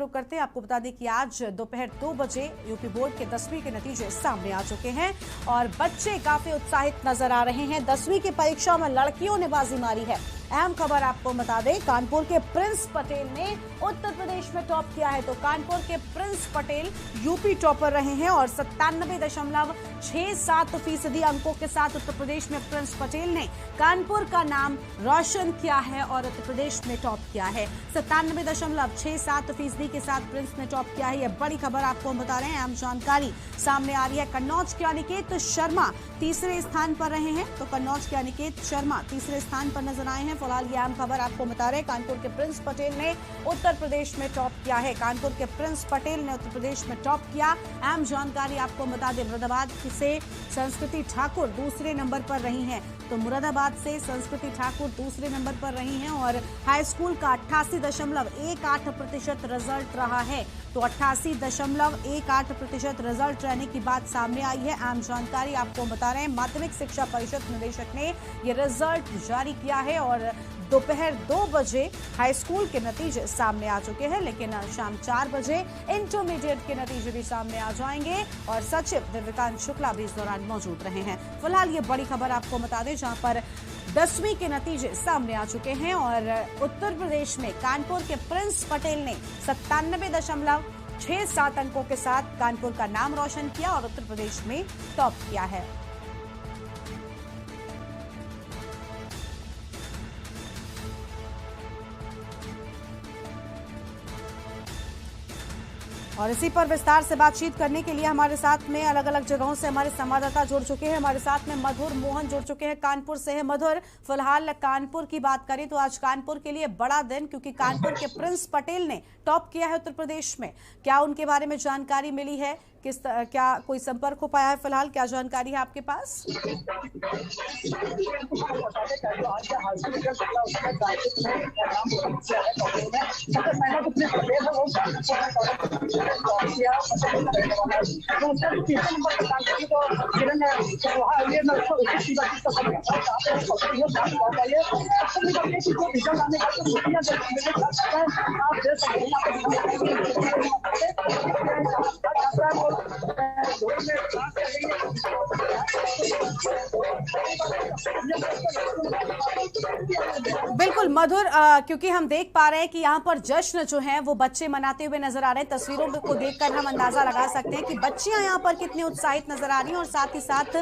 रुख करते हैं। आपको बता दें कि आज दोपहर 2 बजे यूपी बोर्ड के 10वीं के नतीजे सामने आ चुके हैं और बच्चे काफी उत्साहित नजर आ रहे हैं। 10वीं की परीक्षा में लड़कियों ने बाजी मारी है। अहम खबर आपको बता दें, कानपुर के प्रिंस पटेल ने उत्तर प्रदेश में टॉप किया है। तो कानपुर के प्रिंस पटेल यूपी टॉपर रहे हैं और 97.67% अंकों के साथ उत्तर प्रदेश में प्रिंस पटेल ने कानपुर का नाम रोशन किया है और उत्तर प्रदेश में टॉप किया है। 97.67% के साथ प्रिंस ने टॉप किया है। यह बड़ी खबर आपको हम बता रहे हैं। अहम जानकारी सामने आ रही है। कन्नौज के अनिकेत शर्मा तीसरे स्थान पर रहे हैं। तो कन्नौज के अनिकेत शर्मा तीसरे स्थान पर नजर आए हैं। फिलहाल ये अहम खबर आपको बता रहे हैं। कानपुर के प्रिंस पटेल ने उत्तर प्रदेश में टॉप किया है। कानपुर के प्रिंस पटेल ने उत्तर प्रदेश में टॉप किया। अहम जानकारी आपको बता दें, मुरादाबाद से संस्कृति ठाकुर दूसरे नंबर पर रही हैं। तो मुरादाबाद से संस्कृति ठाकुर दूसरे नंबर पर रही हैं और हाई स्कूल का 88.18% रिजल्ट रहा है। तो 88.18% रिजल्ट रहने की बात सामने आई है। आम जानकारी आपको बता रहे हैं। माध्यमिक शिक्षा परिषद निदेशक ने यह रिजल्ट जारी किया है और दोपहर 2 बजे हाई स्कूल के नतीजे सामने आ चुके हैं, लेकिन शाम 4 बजे इंटरमीडिएट के नतीजे भी सामने आ जाएंगे और सचिव दिव्यकांत शुक्ला भी इस दौरान मौजूद रहे हैं। फिलहाल ये बड़ी खबर आपको बता दें, जहां पर 10वीं के नतीजे सामने आ चुके हैं और उत्तर प्रदेश में कानपुर के प्रिंस पटेल ने 97.67 अंकों के साथ कानपुर का नाम रोशन किया और उत्तर प्रदेश में टॉप किया है। और इसी पर विस्तार से बातचीत करने के लिए हमारे साथ में अलग अलग जगहों से हमारे संवाददाता जुड़ चुके हैं। हमारे साथ में मधुर मोहन जुड़ चुके हैं, कानपुर से है। मधुर, फिलहाल कानपुर की बात करें तो आज कानपुर के लिए बड़ा दिन, क्योंकि कानपुर के प्रिंस पटेल ने टॉप किया है उत्तर प्रदेश में। क्या उनके बारे में जानकारी मिली है? क्या कोई संपर्क हो पाया है? फिलहाल क्या जानकारी है आपके पास? बिल्कुल मधुर, क्योंकि हम देख पा रहे हैं कि यहाँ पर जश्न जो है वो बच्चे मनाते हुए नजर आ रहे हैं। तस्वीरों को देखकर हम अंदाजा लगा सकते हैं कि बच्चियां यहाँ पर कितनी उत्साहित नजर आ रही हैं और साथ ही साथ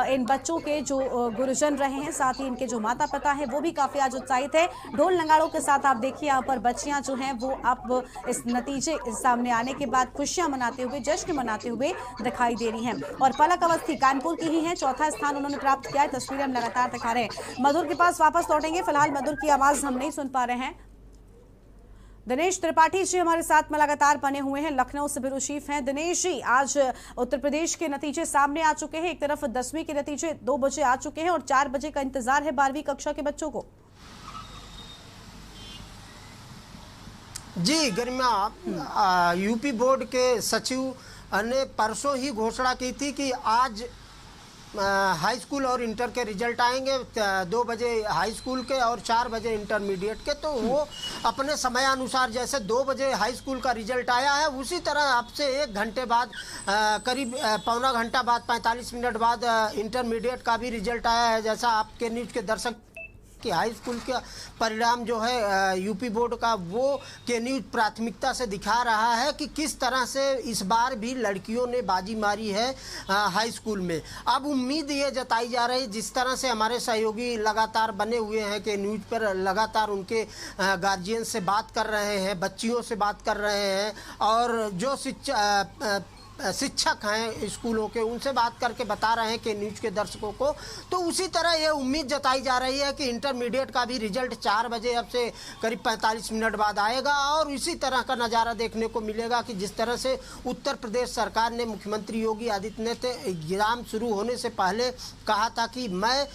इन बच्चों के जो गुरुजन रहे हैं, साथ ही इनके जो माता पिता हैं, वो भी काफी आज उत्साहित है। ढोल नगाड़ों के साथ आप देखिए यहाँ पर बच्चियां जो हैं वो अब इस नतीजे सामने आने के बाद खुशियां मनाते हुए, जश्न मनाते हुए दिखाई दे रही हैं। और पलक अवस्थी कानपुर की ही है, चौथा स्थान उन्होंने प्राप्त किया है। तस्वीरें हम लगातार दिखा रहे हैं। मधुर के पास वापस लौटेंगे। फिलहाल मधुर की आवाज हम नहीं सुन पा रहे हैं। दिनेश त्रिपाठी जी हमारे साथ में लगातार बने हुए हैं, लखनऊ से ब्यूरो चीफ हैं। दिनेश जी, आज उत्तर प्रदेश के नतीजे सामने आ चुके हैं। एक तरफ 10वीं के नतीजे 2 बजे आ चुके हैं और 4 बजे का इंतजार है 12वीं कक्षा के बच्चों को। जी गरिमा, यूपी बोर्ड के सचिव ने परसों ही घोषणा की थी कि आज हाई स्कूल और इंटर के रिजल्ट आएंगे। 2 बजे हाई स्कूल के और 4 बजे इंटरमीडिएट के। तो वो अपने समय अनुसार, जैसे 2 बजे हाई स्कूल का रिजल्ट आया है, उसी तरह अब से 1 घंटे बाद, करीब पौना घंटा बाद, 45 मिनट बाद इंटरमीडिएट का भी रिजल्ट आया है। जैसा आपके न्यूज़ के दर्शक कि हाई स्कूल का परिणाम जो है यूपी बोर्ड का, वो के न्यूज़ प्राथमिकता से दिखा रहा है कि किस तरह से इस बार भी लड़कियों ने बाजी मारी है हाई स्कूल में। अब उम्मीद ये जताई जा रही, जिस तरह से हमारे सहयोगी लगातार बने हुए हैं कि न्यूज़ पर लगातार उनके गार्जियन से बात कर रहे हैं, बच्चियों से बात कर रहे हैं और जो शिक्षक हैं स्कूलों के, उनसे बात करके बता रहे हैं कि न्यूज़ के दर्शकों को। तो उसी तरह ये उम्मीद जताई जा रही है कि इंटरमीडिएट का भी रिजल्ट 4 बजे अब से करीब 45 मिनट बाद आएगा और इसी तरह का नज़ारा देखने को मिलेगा कि जिस तरह से उत्तर प्रदेश सरकार ने, मुख्यमंत्री योगी आदित्यनाथ ने एग्ज़ाम शुरू होने से पहले कहा था कि मैं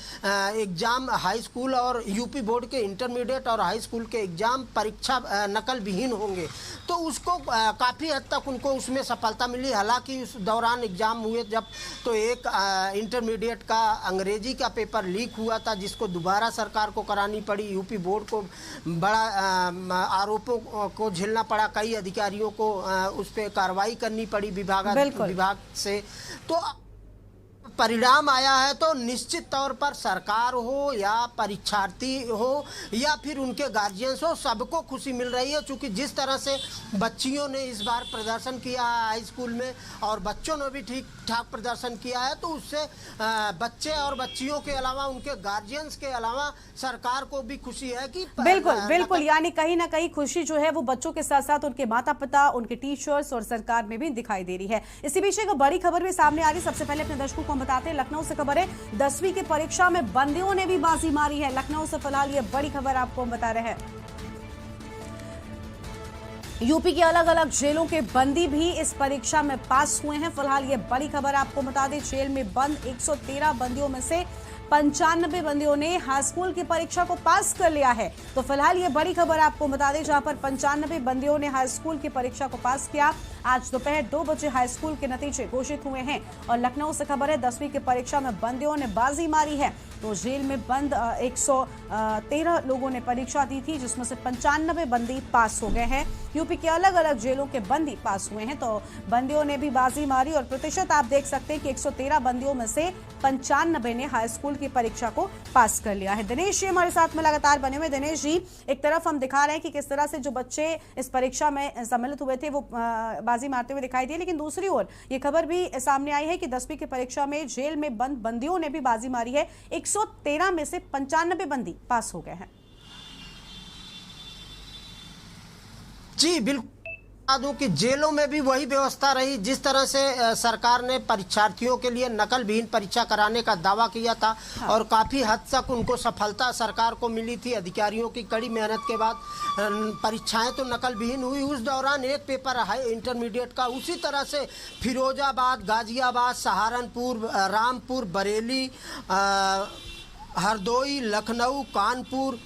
एग्ज़ाम हाई स्कूल और यूपी बोर्ड के इंटरमीडिएट और हाई स्कूल के एग्ज़ाम परीक्षा नकल विहीन होंगे। तो उसको काफ़ी हद तक उनको उसमें सफलता मिली। हालांकि हालांकि उस दौरान एग्जाम हुए जब, तो एक इंटरमीडिएट का अंग्रेजी का पेपर लीक हुआ था, जिसको दोबारा सरकार को करानी पड़ी। यूपी बोर्ड को बड़ा आरोपों को झेलना पड़ा, कई अधिकारियों को उस पर कार्रवाई करनी पड़ी विभाग से। तो परिणाम आया है, तो निश्चित तौर पर सरकार हो या परीक्षार्थी हो या फिर उनके गार्जियंस हो, सबको खुशी मिल रही है, क्योंकि जिस तरह से बच्चियों ने इस बार प्रदर्शन किया है हाई स्कूल में और बच्चों ने भी ठीक ठाक प्रदर्शन किया है, तो उससे बच्चे और बच्चियों के अलावा उनके गार्जियंस के अलावा सरकार को भी खुशी है कि बिल्कुल यानी कहीं ना कहीं खुशी जो है वो बच्चों के साथ साथ उनके माता पिता, उनके टीचर्स और सरकार में भी दिखाई दे रही है। इसी बीच एक बड़ी खबर भी सामने आ रही है। सबसे पहले अपने दर्शकों को बताते हैं, लखनऊ से खबर है, 10वीं की परीक्षा में बंदियों ने भी बाजी मारी है। लखनऊ से फिलहाल ये बड़ी खबर आपको हम बता रहे हैं। यूपी की अलग अलग जेलों के बंदी भी इस परीक्षा में पास हुए हैं। फिलहाल ये बड़ी खबर आपको बता दें, जेल में बंद 113 बंदियों में से 95 बंदियों ने हाई स्कूल की परीक्षा को पास कर लिया है। तो फिलहाल ये बड़ी खबर आपको बता दें, जहां पर 95 बंदियों ने हाई स्कूल की परीक्षा को पास किया। आज दोपहर 2 बजे हाई स्कूल के नतीजे घोषित हुए हैं। और लखनऊ से खबर है, 10वीं की परीक्षा में बंदियों ने बाजी मारी है। तो जेल में बंद 113 लोगों ने परीक्षा दी थी, जिसमें से 95 बंदी पास हो गए हैं। यूपी के अलग अलग जेलों के बंदी पास हुए हैं, तो बंदियों ने भी बाजी मारी। और प्रतिशत आप देख सकते हैं कि 113 बंदियों में से 95 ने हाई स्कूल की परीक्षा को पास कर लिया है। दिनेश जी हमारे साथ में लगातार बने हुए। दिनेश जी, एक तरफ हम दिखा रहे हैं कि किस तरह से जो बच्चे इस परीक्षा में सम्मिलित हुए थे वो बाजी मारते हुए दिखाई दिए, लेकिन दूसरी ओर ये खबर भी सामने आई है कि 10वीं की परीक्षा में जेल में बंद बंदियों ने भी बाजी मारी है। 113 में से 95 बंदी पास हो गए हैं। जी बिल्कुल, बता दूं कि जेलों में भी वही व्यवस्था रही जिस तरह से सरकार ने परीक्षार्थियों के लिए नकल विहीन परीक्षा कराने का दावा किया था। हाँ। और काफी हद तक उनको सफलता सरकार को मिली थी। अधिकारियों की कड़ी मेहनत के बाद परीक्षाएं तो नकल विहीन हुई। उस दौरान एक पेपर हाई इंटरमीडिएट का उसी तरह से फिरोजाबाद, गाजियाबाद, सहारनपुर, रामपुर, बरेली, हरदोई, लखनऊ, कानपुर,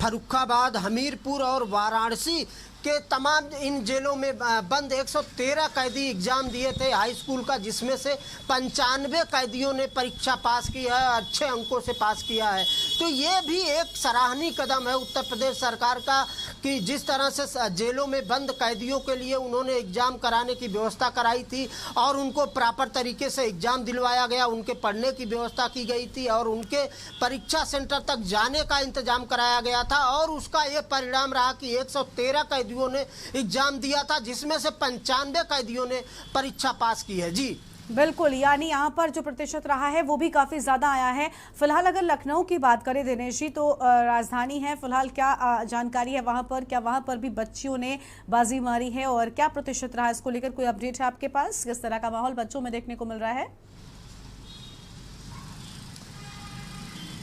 फर्रुखाबाद, हमीरपुर और वाराणसी के तमाम इन जेलों में बंद 113 कैदी एग्जाम दिए थे हाई स्कूल का, जिसमें से 95 कैदियों ने परीक्षा पास की है, अच्छे अंकों से पास किया है। तो ये भी एक सराहनीय कदम है उत्तर प्रदेश सरकार का कि जिस तरह से जेलों में बंद कैदियों के लिए उन्होंने एग्जाम कराने की व्यवस्था कराई थी और उनको प्रॉपर तरीके से एग्जाम दिलवाया गया, उनके पढ़ने की व्यवस्था की गई थी और उनके परीक्षा सेंटर तक जाने का इंतजाम कराया गया था। और उसका ये परिणाम रहा कि 113 कैदियों ने एग्जाम दिया था, जिसमें से 95 कैदियों ने परीक्षा पास की है। जी बिल्कुल, यानी यहाँ पर जो प्रतिशत रहा है वो भी काफी ज्यादा आया है। फिलहाल अगर लखनऊ की बात करें दिनेश जी, तो राजधानी है, फिलहाल क्या जानकारी है वहां पर? क्या वहां पर भी बच्चियों ने बाजी मारी है और क्या प्रतिशत रहा है? इसको लेकर कोई अपडेट है आपके पास? किस तरह का माहौल बच्चों में देखने को मिल रहा है?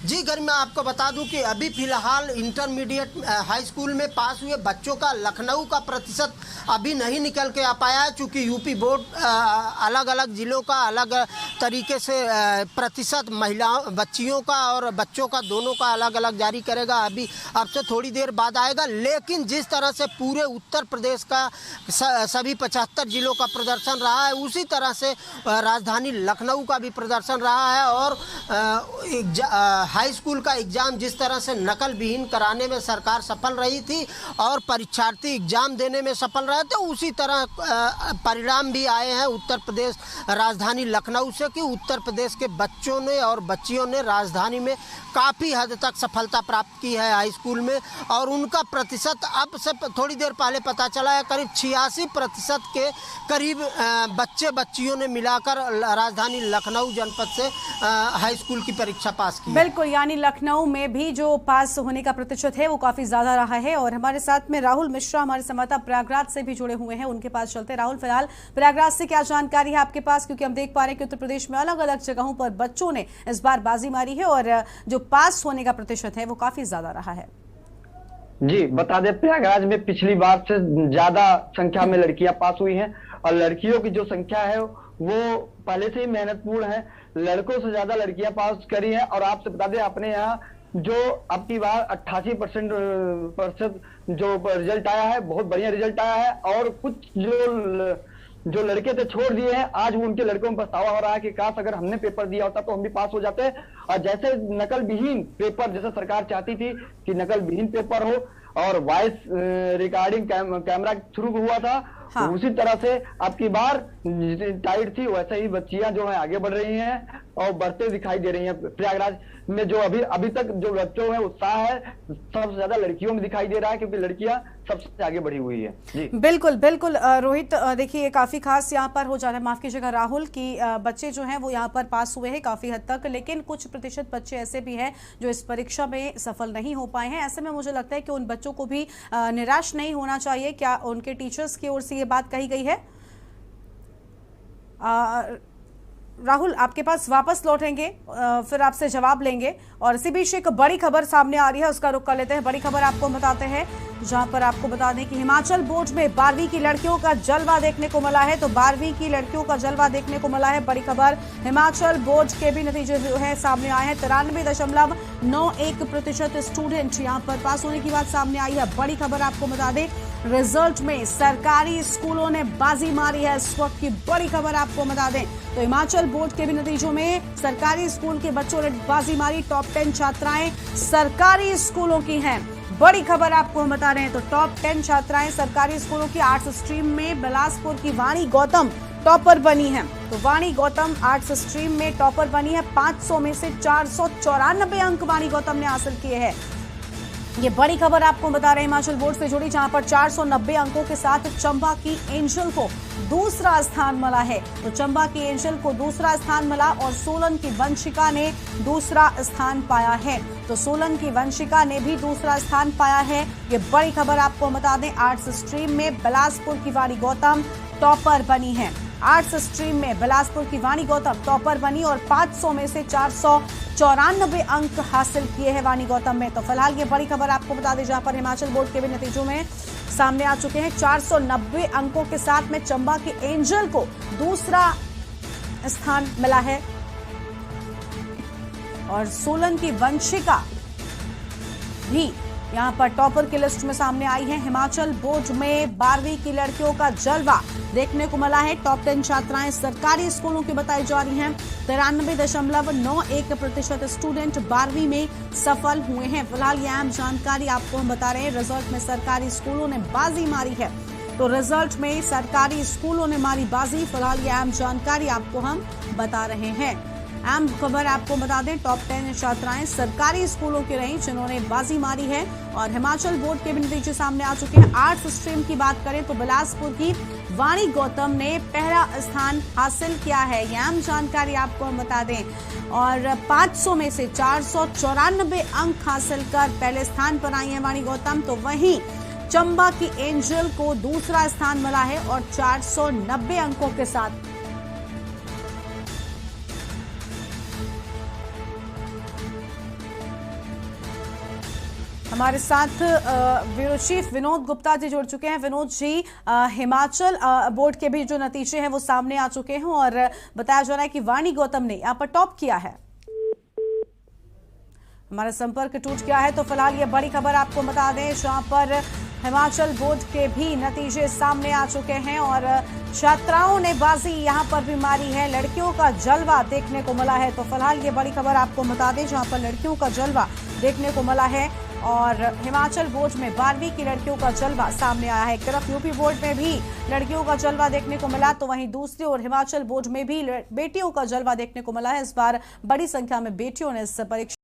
जी घर मैं आपको बता दूं कि अभी फिलहाल इंटरमीडिएट हाई स्कूल में पास हुए बच्चों का लखनऊ का प्रतिशत अभी नहीं निकल के आ पाया है, चूँकि यूपी बोर्ड अलग अलग जिलों का अलग तरीके से प्रतिशत महिलाओं, बच्चियों का और बच्चों का दोनों का अलग अलग जारी करेगा। अभी अब से थोड़ी देर बाद आएगा। लेकिन जिस तरह से पूरे उत्तर प्रदेश का सभी 75 जिलों का प्रदर्शन रहा है, उसी तरह से राजधानी लखनऊ का भी प्रदर्शन रहा है। और हाई स्कूल का एग्जाम जिस तरह से नकल विहीन कराने में सरकार सफल रही थी और परीक्षार्थी एग्जाम देने में सफल रहे थे, उसी तरह परिणाम भी आए हैं उत्तर प्रदेश राजधानी लखनऊ से कि उत्तर प्रदेश के बच्चों ने और बच्चियों ने राजधानी में काफ़ी हद तक सफलता प्राप्त की है हाई स्कूल में। और उनका प्रतिशत अब से थोड़ी देर पहले पता चला है करीब 86% के करीब बच्चे बच्चियों ने मिलाकर राजधानी लखनऊ जनपद से हाई स्कूल की परीक्षा पास की। बिल्कुल, यानी लखनऊ में भी जो पास होने का प्रतिशत है वो काफी ज्यादा रहा है। और हमारे साथ में राहुल मिश्रा हमारे संवाददाता प्रयागराज से भी जुड़े हुए हैं, उनके पास चलते। राहुल, फिलहाल प्रयागराज से क्या जानकारी है आपके पास? क्योंकि हम देख पा रहे हैं कि उत्तर प्रदेश में अलग अलग जगहों पर बच्चों ने इस बार बाजी मारी है और जो पास होने का प्रतिशत है वो काफी ज्यादा रहा है। जी बता दें, प्रयागराज में पिछली बार से ज्यादा संख्या में लड़कियां पास हुई हैं और लड़कियों की जो संख्या है वो पहले से ही मेहनतपूर्ण है। लड़कों से ज्यादा लड़कियां पास करी हैं। और आपसे बता दें, अपने यहाँ जो अब की बार 88% जो रिजल्ट आया है, बहुत बढ़िया रिजल्ट आया है। और कुछ जो जो लड़के थे छोड़ दिए हैं, आज वो उनके लड़कों में पछतावा हो रहा है कि काश अगर हमने पेपर दिया होता तो हम भी पास हो जाते। और जैसे नकल विहीन पेपर, जैसे सरकार चाहती थी कि नकल विहीन पेपर हो और वॉइस रिकॉर्डिंग कैमरा थ्रू हुआ था, हाँ। उसी तरह से अब की बार टाइट थी, वैसे ही बच्चियां जो है आगे बढ़ रही हैं और बढ़ते दिखाई दे रही हैं। प्रयागराज में जो अभी तक जो बच्चों में उत्साह है सबसे ज्यादा लड़कियों में दिखाई दे रहा है, क्योंकि लड़कियां सबसे आगे बढ़ी हुई है। जी बिल्कुल बिल्कुल रोहित, देखिए काफी खास यहाँ पर हो जाता है, माफ कीजिएगा राहुल, कि बच्चे जो हैं वो यहाँ पर पास हुए हैं काफी हद तक, लेकिन कुछ प्रतिशत बच्चे ऐसे भी हैं जो इस परीक्षा में सफल नहीं हो पाए हैं। ऐसे में मुझे लगता है कि उन बच्चों को भी निराश नहीं होना चाहिए। क्या उनके टीचर्स की ओर से ये बात कही गई है? राहुल आपके पास वापस लौटेंगे, फिर आपसे जवाब लेंगे। और इसी बीच एक बड़ी खबर सामने आ रही है, उसका रुख कर लेते हैं। बड़ी खबर आपको बताते हैं, जहां पर आपको बता दें कि हिमाचल बोर्ड में 12वीं की लड़कियों का जलवा देखने को मिला है। तो 12वीं की लड़कियों का जलवा देखने को मिला है, बड़ी खबर। हिमाचल बोर्ड के भी नतीजे जो है सामने आए हैं। 93.91% स्टूडेंट यहां पर पास होने की बात सामने आई है। बड़ी खबर आपको बता दें, रिजल्ट में सरकारी स्कूलों ने बाजी मारी है, इस वक्त की बड़ी खबर आपको बता दें। तो हिमाचल बोर्ड के भी नतीजों में सरकारी स्कूल के बच्चों ने बाजी मारी। टॉप 10 छात्राएं सरकारी स्कूलों की हैं, बड़ी खबर आपको हम बता रहे हैं। तो टॉप 10 छात्राएं सरकारी स्कूलों की आर्ट्स स्ट्रीम में बिलासपुर की वाणी गौतम टॉपर बनी है। तो वाणी गौतम आर्ट्स स्ट्रीम में टॉपर बनी है। 500 में से 494 अंक वाणी गौतम ने हासिल किए हैं। ये बड़ी खबर आपको बता रहे हैं हिमाचल बोर्ड से जुड़ी, जहां पर 490 अंकों के साथ चंबा की एंजल को दूसरा स्थान मिला है। तो चंबा की एंजल को दूसरा स्थान मिला और सोलन की वंशिका ने दूसरा स्थान पाया है। तो सोलन की वंशिका ने भी दूसरा स्थान पाया है। ये बड़ी खबर आपको बता दें, आर्ट्स स्ट्रीम में बिलासपुर की वाणी गौतम टॉपर बनी है। आर्ट्स स्ट्रीम में बिलासपुर की वाणी गौतम टॉपर बनी और 500 में से 494 अंक हासिल किए हैं वाणी गौतम में। तो फिलहाल ये बड़ी खबर आपको बता दें, जहां पर हिमाचल बोर्ड के भी नतीजों में सामने आ चुके हैं। 490 अंकों के साथ में चंबा की एंजल को दूसरा स्थान मिला है और सोलन की वंशिका भी यहां पर टॉपर की लिस्ट में सामने आई है। हिमाचल बोर्ड में 12वीं की लड़कियों का जलवा देखने को मिला है। टॉप 10 छात्राएं सरकारी स्कूलों की बताई जा रही हैं। 93.91% स्टूडेंट 12वीं में सफल हुए हैं। फिलहाल ये अहम जानकारी आपको हम बता रहे हैं। रिजल्ट में सरकारी स्कूलों ने बाजी मारी है। तो रिजल्ट में सरकारी स्कूलों ने मारी बाजी। फिलहाल ये अहम जानकारी आपको हम बता रहे हैं। अहम खबर आपको बता दें, टॉप 10 छात्राएं सरकारी स्कूलों की रही जिन्होंने बाजी मारी है। और हिमाचल बोर्ड के भी नतीजे सामने आ चुके हैं। आर्ट्स स्ट्रीम की बात करें तो बिलासपुर की वाणी गौतम ने पहला स्थान हासिल किया है। यह अहम जानकारी आपको हम बता दें। और 500 में से 494 अंक हासिल कर पहले स्थान पर आई है वाणी गौतम। तो वहीं चंबा की एंजल को दूसरा स्थान मिला है और 490 अंकों के साथ। हमारे साथ ब्यूरो चीफ विनोद गुप्ता जी जुड़ चुके हैं। विनोद जी, हिमाचल बोर्ड के भी जो नतीजे हैं वो सामने आ चुके हैं और बताया जा रहा है कि वाणी गौतम ने यहाँ पर टॉप किया है। हमारा संपर्क टूट गया है। तो फिलहाल ये बड़ी खबर आपको बता दें, जहां पर हिमाचल बोर्ड के भी नतीजे सामने आ चुके हैं और छात्राओं ने बाजी यहां पर भी मारी है। लड़कियों का जलवा देखने को मिला है। तो फिलहाल ये बड़ी खबर आपको बता दें, जहां पर लड़कियों का जलवा देखने को मिला है और हिमाचल बोर्ड में 12वीं की लड़कियों का जलवा सामने आया है। एक तरफ यूपी बोर्ड में भी लड़कियों का जलवा देखने को मिला, तो वहीं दूसरी ओर हिमाचल बोर्ड में भी बेटियों का जलवा देखने को मिला है। इस बार बड़ी संख्या में बेटियों ने इस परीक्षा